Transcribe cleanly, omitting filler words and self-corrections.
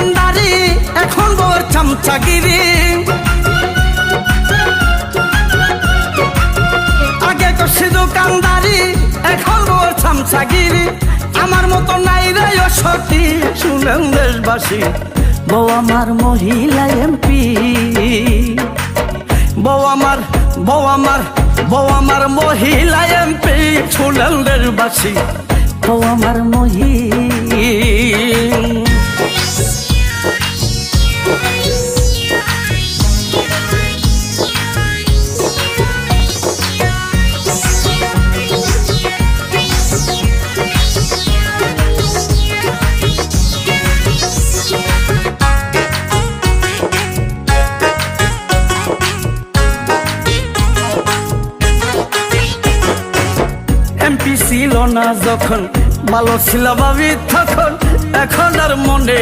দোকানদারি এখন বউর চামচাগিরি আগে করছি দোকানদারি এখন বউর চামচাগিরি আমার মতো নাই রে সতী শুনেন দেশবাসী বউ আমার মহিলা এমপি বউ আমার মহিলা এমপি শুনেন দেশবাসী বউ আমার মহিলা এমপি ছিল না যখন ভালো ছিল ভাবি তখন এখন আর মনে